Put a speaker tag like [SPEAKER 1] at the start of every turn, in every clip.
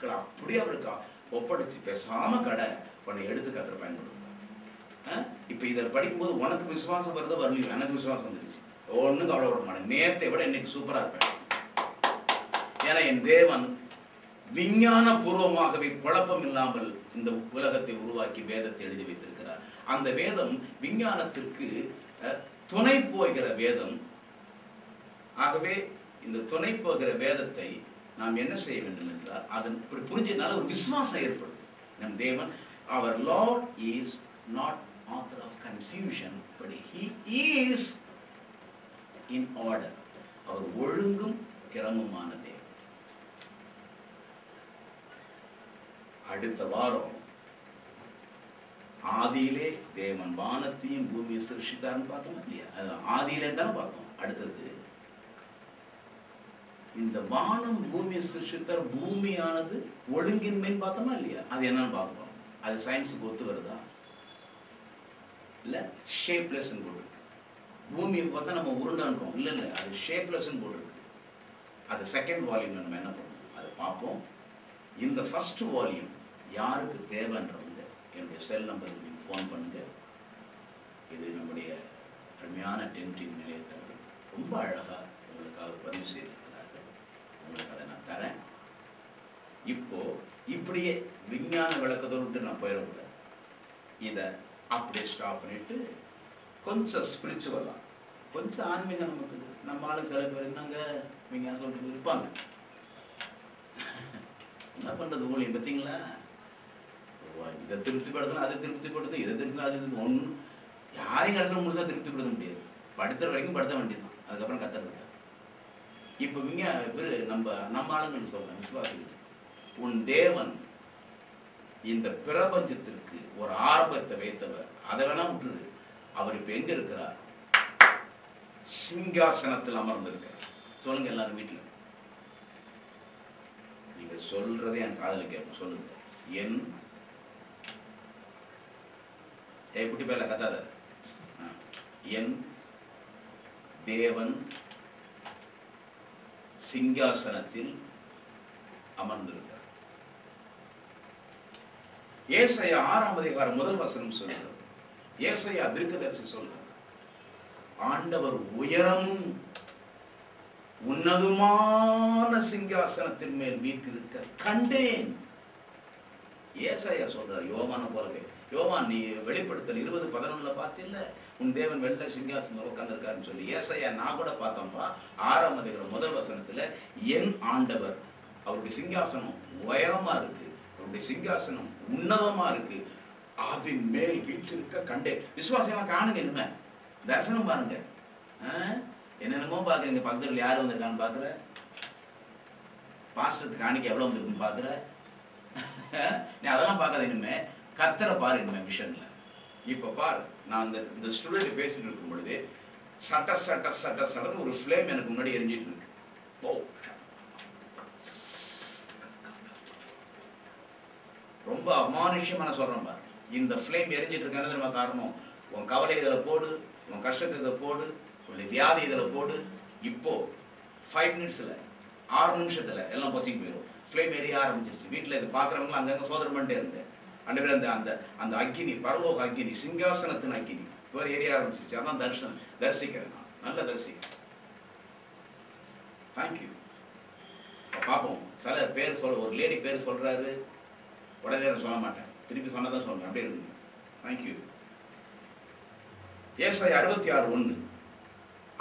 [SPEAKER 1] நாட்கள் அப்படியே அவருக்கு ஒப்படைச்சு பேசாம கடை உன்னை எடுத்து கத்தரை பயன்படுத்தும். இப்ப இதை படிக்கும்போது உனக்கு விசுவாசம் வருது வரலையும், எனக்கு விசுவாசம் வந்துருச்சு. ஒண்ணும் கவலைப்பட மாட்டேன், நேரத்தை விட இன்னைக்கு சூப்பரா இருப்பேன். ஏன்னா என் தேவன் விஞ்ஞான பூர்வமாகவே குழப்பம் இல்லாமல் இந்த உலகத்தை உருவாக்கி வேதத்தை எழுதி வைத்திருக்கிறார். அந்த வேதம் விஞ்ஞானத்திற்கு துணை போகிற வேதம். ஆகவே இந்த துணை போகிற வேதத்தை நாம் என்ன செய்ய வேண்டும் என்றால், அதன் புரிஞ்சதுனால ஒரு விசுவாசம் ஏற்படுது. நம் தேவன், அவர் lord is not author of confusion, but he is in order. அவர் ஒழுங்கும் கிரமமான தேவன். அடுத்த வாரம் ஆதியிலே தேவன் வானத்தையும் பூமியை சிருஷ்டித்தார்னு பார்த்தோம் இல்லையா? ஆதியிலே தானே பார்த்தோம். அடுத்தது இந்த வானம் பூமியை சிருஷ்டித்தார், பூமியானது ஒழுங்கின்மைன்னு பார்த்தோமா இல்லையா? அது என்னன்னு பார்ப்போம். அது சயின்ஸுக்கு ஒத்து வருதா? இல்ல ஷேப்லெஸ் போட்டுருக்கு. பூமியை பார்த்தா நம்ம உருண்டான்றோம், இல்ல இல்ல அது ஷேப்லெஸ் போட்டுருக்கு. அது செகண்ட் வால்யூம் நம்ம என்ன பண்ணுவோம் அதை பார்ப்போம். இந்த ஃபர்ஸ்ட் வால்யூம் யாருக்கு தேவைன்றவங்க என்னுடைய செல் நம்பருக்கு நீங்க ஃபோன் பண்ணுங்க. இது நம்முடைய அருமையான டென்டின் நிலையத்தவர்கள் ரொம்ப அழகா உங்களுக்காக பதிவு செய்திருக்கிறார்கள். உங்களுக்கு அதை நான் தரேன். இப்போ இப்படியே விஞ்ஞான விளக்கத்தோடு நான் போயிடக்கூடாது. இதை அப்படியே ஸ்டாப் பண்ணிட்டு கொஞ்சம் ஸ்பிரிச்சுவலா, கொஞ்சம் ஆன்மீகம் நமக்கு. நம்ம ஆளு சில பேர் என்னங்க விஞ்ஞானம் சொல்லிட்டு இருப்பாங்க. என்ன பண்றது ஊழியம் பார்த்தீங்களா? இதை திருப்திப்படுத்தணும், அதை திருப்திப்படுத்தணும், இதை திருப்தி, அது ஒன்றும் யாரையும் கடைசியில் முழுசா திருப்திப்படுத்த முடியாது. படுத்துற வரைக்கும் படுத்த வேண்டியதுதான், அதுக்கப்புறம் கத்துறது. இப்ப நம்ம ஆளுங்கன்னு சொல்றேன், விசுவாசிகள், உன் தேவன் இந்த பிரபஞ்சத்திற்கு ஒரு ஆரம்பத்தை வைத்தவர். அதை வேணா விட்டுரு. அவர் இப்ப எங்க இருக்கிறார்? சிங்காசனத்தில் அமர்ந்திருக்கிறார். சொல்லுங்க எல்லாரும் வீட்டுல. நீங்க சொல்றதே என் காதல கேட்கும். சொல்லுங்க. என் குட்டி பேர்ல கத்தாத. என் தேவன் சிங்காசனத்தில் அமர்ந்திருக்கிறார். ஏசாயா 6ஆம் அதிகாரம் 1 வசனம் சொல்கிறது. ஏசாயா தீர்க்கதரிசி சொல்கிறார், ஆண்டவர் உயரமும் உன்னதமான சிங்காசனத்தின் மேல் வீற்றிருக்க கண்டேன். ஏசாயா சொல்றார் யோவான போலவே. யோவான் நீ வெளிப்படுத்தல் 20:11 பார்த்தீல்ல, உன் தேவன் வெள்ளை சிங்காசனம் உட்கார்ந்திருக்காருன்னு சொல்லி. ஏசாயா நான் கூட பார்த்தோம்ப்பா 6ஆம் அதிகாரம் 1 வசனத்துல, என் ஆண்டவர் அவருடைய சிங்காசனம் உயரமா இருக்கு, அவருடைய சிங்காசனம் உன்னதமா இருக்கு, அதன் மேல் வீற்றிருக்க கண்டேன். விசுவாசம் காணுங்க, இனிமே தரிசனம் பாருங்க. என்னென்னமோ பாக்குறீங்க. பக்கத்துல யாரு வந்திருக்கான்னு பாக்குற, பாஸ்டருக்கு காணிக்க எவ்வளவு வந்திருக்குன்னு பாக்குற. நீ அதெல்லாம் பார்க்காத, இனிமே கர்த்தரை பாரு. இனிமே மிஷன்ல இப்ப பாரு. நான் இந்த ஸ்டூடெண்ட் பேசிட்டு இருக்கும் பொழுது சட்டன்னு ஒரு ஃப்ளேம் எனக்கு முன்னாடி எரிஞ்சிட்டு இருக்கு. ரொம்ப அமானுஷ்யமான சொல்றேன் பாரு. இந்த ஃப்ளேம் எரிஞ்சிட்டு இருக்கிறது நம்ம காரணம். உன் கவலை இதுல போடு, உன் கஷ்டத்தை இதை போடு, உன்னுடைய வியாதி இதுல போடு. இப்போ 5 நிமிஷத்துல 6 நிமிஷத்துல எல்லாம் பொசிங் போயிடும். ஃப்ளேம் எரிய ஆரம்பிச்சிருச்சு. வீட்டுல இது பாக்குறவங்க அங்கங்க சோதனை பண்ணிட்டே இருந்தேன். அந்த அக்கினி, பரலோக அக்கினி, சிங்காசனத்தின் அக்கினி வேற எரிய ஆரம்பிச்சிருச்சு. அதான் தரிசிக்கிறேன் நான். நல்ல தரிசிக்கிறேன். தேங்க்யூ. பாப்போம். சில பேர் ஒரு லேடி பேர் சொல்றாரு, உடனே நான் சொல்ல மாட்டேன், திருப்பி சொன்னதான் சொல்றேன். அப்படியே இருக்கு. தேங்க்யூ. ஏசாயா 66:1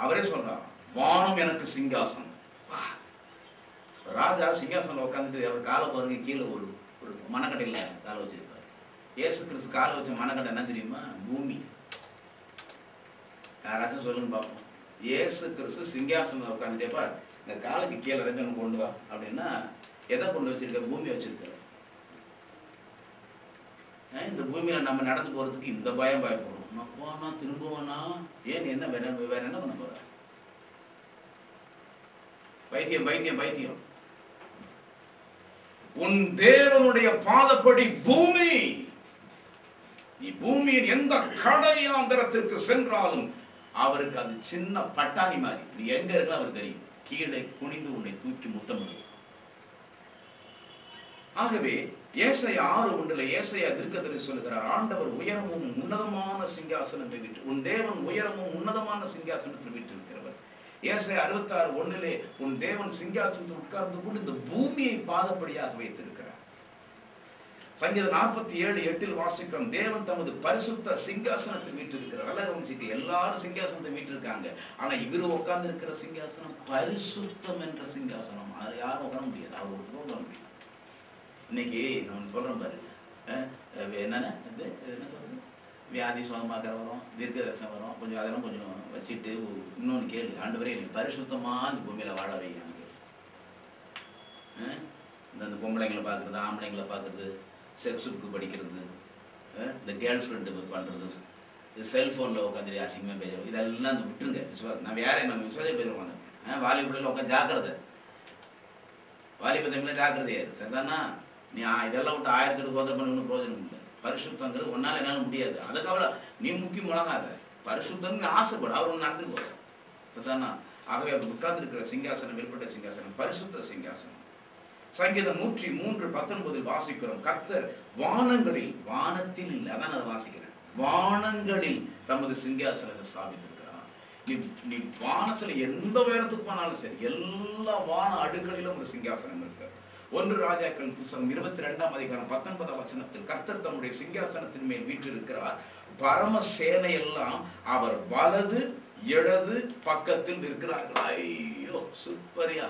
[SPEAKER 1] அவரே சொல்றார், வானம் எனக்கு சிங்காசனம். ராஜா சிங்காசனம் உட்காந்துட்டு அவர் காலை பாருங்க, கீழே ஒரு மனக்கட்டையில காலை வச்சிருப்பாரு. இயேசு கிறிஸ்து காலை வச்ச மனக்கட்டை என்ன தெரியுமா? பூமி. யாராச்சும் சொல்லுங்க பார்ப்போம். இயேசு கிறிஸ்து சிங்காசனம் உட்காந்துட்டேப்பா, இந்த காலுக்கு கீழே ரெண்டு கொண்டு வா அப்படின்னா எதை கொண்டு வச்சிருக்க? பூமி வச்சிருக்க. இந்த பூமியில நம்ம நடந்து போறதுக்கு இந்த பயப்படுறோம். நான் போனா திரும்புவானா? ஏன் என்ன வேற என்ன பண்ண போற? பைத்தியம். உன் தேவனுடைய பாதப்படி பூமி. நீ பூமியின் எந்த கடையாந்தரத்திற்கு சென்றாலும் அவருக்கு அது சின்ன பட்டாணி மாதிரி. நீ எங்க இருக்க அவர் தெரியும். கீழே குனிந்து உன்னை தூக்கி முத்தமிடும். ஆகவே ஏசாயா 6:1 ஏசாயா தீர்க்கதரிசி சொல்லுகிறார், ஆண்டவர் உயரமும் உன்னதமான சிங்காசனத்தை விட்டு, உன் தேவன் உயரமும் உன்னதமான சிங்காசனத்தில் வீற்றிருக்கிறவர். ஏசாயா 66:1 உன் தேவன் சிங்காசனத்தில் உட்கார்ந்து கொண்டு இந்த பூமியை பாதப்படியாக வைத்திருக்கிறார். சங்கீதம் 47:8 வாசிக்கிறோம், தேவன் தமது பரிசுத்த சிங்காசனத்தில் வீற்றிருக்கிறார். நல்லா கவனிச்சுட்டு, எல்லாரும் சிங்காசனத்தை வீற்றிருக்காங்க, ஆனா இவரு உட்கார்ந்து இருக்கிற சிங்காசனம் பரிசுத்தம் என்ற சிங்காசனம். அது யாரும் உட்கார முடியாது, அவர் உட்கார முடியும். இன்னைக்கு நான் சொல்றேன் பாரு, என்னென்ன என்ன சொல்றது, வியாதி சுகமாக்கிற வரும், தீர்க்க தரிசனம் வரும், கொஞ்சம் அதெல்லாம் கொஞ்சம் வச்சுட்டு இன்னொன்னு கேளு, ஆண்டவரே நீ பரிசுத்தமா இந்த பூமியில வாழ வையான்னு கேளு. இந்த பொம்பளைங்களை பார்க்கறது, ஆம்பளைங்களை பார்க்கறது, செக்ஸ் புக்கு படிக்கிறது, இந்த கேர்ள் ஃப்ரெண்டு பண்றது, செல்போன்ல உட்காந்து அசிங்கமா பேசுறது, இதெல்லாம் விட்டுருங்க. விசுவாசம் நான் வேற நம்ம விசுவாசம் பேசுவாங்க. வாலிபுள்ள உட்காந்து ஜாக்கிரதை, வாலிப தமிழ ஜாக்கிரதையா இருக்கு சரிதானா. நீ இதெல்லாம் விட்டு 1000 சோதனை பண்ணி ஒன்றும் பிரோஜனம் இல்லை. பரிசுத்தங்கிறது ஒன்னால என்னால முடியாது, அதுக்காக நீ முக்கியம் முழங்காத. பரிசுத்தம் ஆசைப்படும், அவர் ஒன்று நடந்துட்டு போறார் சரிதானா. ஆகவே அவர் உட்கார்ந்து இருக்கிற சிங்காசனம் வெளிப்பட்ட சிங்காசனம் பரிசுத்த சிங்காசனம். சங்கீதம் 103:19 வாசிக்கிறோம், கர்த்தர் வானங்களில், வானத்தில் இல்லை, அதான் அதை வாசிக்கிறேன், வானங்களில் தமது சிங்காசனத்தை ஸ்தாபித்திருக்கிறார். நீ வானத்துல எந்த உயரத்துக்கு போனாலும் சரி, எல்லா வான அடுக்களிலும் ஒரு சிங்காசனம் இருக்கு. 1 ராஜாக்கள் புத்தகம் 22:19 கர்த்தர் தம்முடைய சிங்காசனத்தின் மேல் வீற்றிருக்கிறார், பரம சேனை எல்லாம் அவர் வலது இடது பக்கத்தில் இருக்கிறார்கள். ஐயோ சூப்பரியா,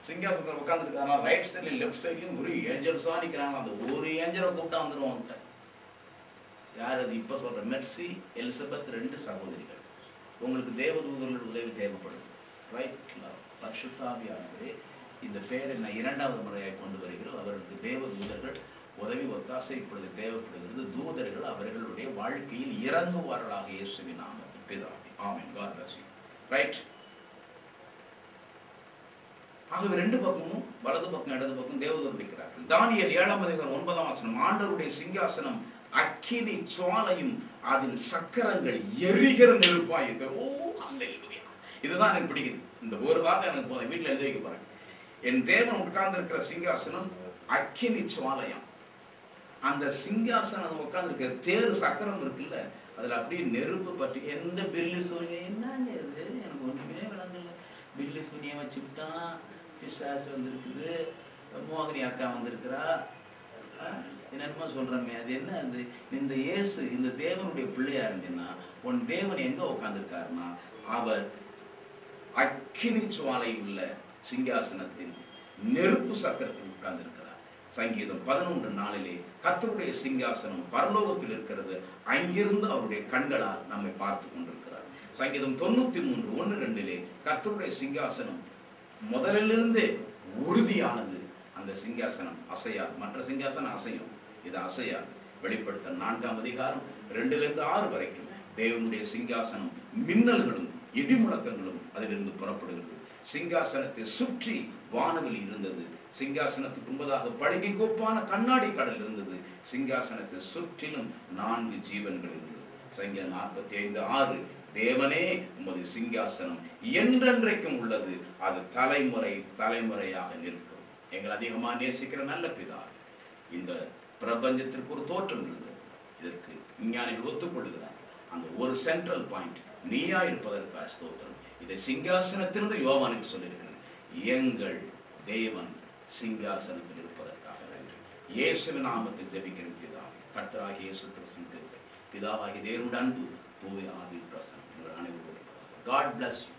[SPEAKER 1] சிங்காசனத்தில் உட்கார்ந்து இருக்காங்க, ரைட் சைட்லயும் லெஃப்ட் சைட்லயும் ஒரு ஏஞ்சல்ஸா நிக்கிறாங்க. அந்த ஒரு ஏஞ்சலை கூப்பிட்டா வந்துருவாங்க. யார் அது? இப்ப சொல்ற மெர்சி எலிசபெத் 2 சகோதரிகள். உங்களுக்கு தேவதூதர்கள் உதவி தேவைப்படுது, ரைட்? பரிசுத்தாவியானவரே இந்த பேரை நான் 2வது முறையாக கொண்டு வருகிறோம். அவர்களுக்கு தேவதூதர்கள் உதவி ஒத்தாசை இப்பொழுது தேவைப்படுகிறது. தூதர்கள் அவர்களுடைய வாழ்க்கையில் இறங்குவார்களாக இயேசுவின் நாமத்தில் பிதாவே, ஆமென். God bless you. ரைட்? ஆகவே 2 பக்கமும், வலது பக்கம் இடது பக்கம் தேவதூதர்கள் இருக்கிறார்கள். தானியேல் 7:9 ஆண்டவருடைய சிங்காசனம் அக்கினி சுவாலையும் அதில் சக்கரங்கள் எரிகிற நெருப்பாய் இருக்கு. ஓ அல்லேலூயா, இதுதான் எனக்கு பிடிக்குது. இந்த ஒரு வார்த்தை எனக்கு போதும், வீட்டுல எழுதி வைக்க போறேன். என் தேவன் உட்கார்ந்து இருக்கிற சிங்காசனம் அக்கினி சுவாலயம். அந்த சிங்காசனம் உட்கார்ந்து இருக்கிற தேர் சக்கரம் இருக்குல்ல, அதுல அப்படியே நெருப்பு பற்றி எந்த பில்லி சூனியம் என்னங்க இது, எனக்கு ஒண்ணுமே விளங்கல. பில்லி சூனியம் வச்சு விட்டான், பிசாசு வந்திருக்குது, மோகினி அக்கா வந்திருக்கிறா, என்னென்னமோ சொல்றமே, அது என்ன? அது இந்த இயேசு இந்த தேவனுடைய பிள்ளையா இருந்தீங்கன்னா, உன் தேவன் எங்க உட்கார்ந்து இருக்காருன்னா, அவர் அக்கினி சுவாலை உள்ள சிங்காசனத்தின் நெருப்பு சக்கரத்தில் உட்கார்ந்து இருக்கிறார். சங்கீதம் 11:4 கர்த்தருடைய சிங்காசனம் பரலோகத்தில் இருக்கிறது, அங்கிருந்து அவருடைய கண்களால் நம்மை பார்த்து கொண்டிருக்கிறார். சங்கீதம் 93:1-2 கர்த்தருடைய சிங்காசனம் முதலிலிருந்தே உறுதியானது, அந்த சிங்காசனம் அசையாது. மற்ற சிங்காசனம் அசையும், இது அசையாது. வெளிப்படுத்தல் 4:2-6 வரைக்கும் தேவனுடைய சிங்காசனம் மின்னல்களும் இடிமுழக்கங்களும் அதிலிருந்து புறப்படுகிறது. சிங்காசனத்தை சுற்றி வானவெளி இருந்தது. சிங்காசனத்துக்கு முன்பதாக பளிங்கு கோப்பான கண்ணாடி கடல் இருந்தது. சிங்காசனத்தை சுற்றிலும் 4 ஜீவன்கள் இருந்தது. சங்கீதம் 45:6 தேவனே உமது சிங்காசனம் என்றென்றைக்கும் உள்ளது, அது தலைமுறை தலைமுறையாக நிற்கும். எங்கள் அதிகமா நேசிக்கிற நல்ல பிதா, இந்த பிரபஞ்சத்திற்கு ஒரு தோற்றம் இருந்தது. இதற்கு விஞ்ஞானிகள் ஒத்துக்கொள்கிறார். அந்த ஒரு சென்ட்ரல் பாயிண்ட் நீயா இருப்பதற்காக ஸ்தோத்திரம். இதை சிங்காசனத்திலிருந்து யோவானுக்கு சொல்லியிருக்கிறது, எங்கள் தேவன் சிங்காசனத்தில் இருப்பதற்காக நன்றி. இயேசுவின் நாமத்தில் ஜெபிக்கிற பிதாவே, கர்த்தராகிய இயேசு கிறிஸ்துவின் கிருபை, பிதாவாகிய தேவனுடைய அன்பு, தூய ஆவியின் பிரசன்னம் உங்கள் அனைவருக்கும். God bless you.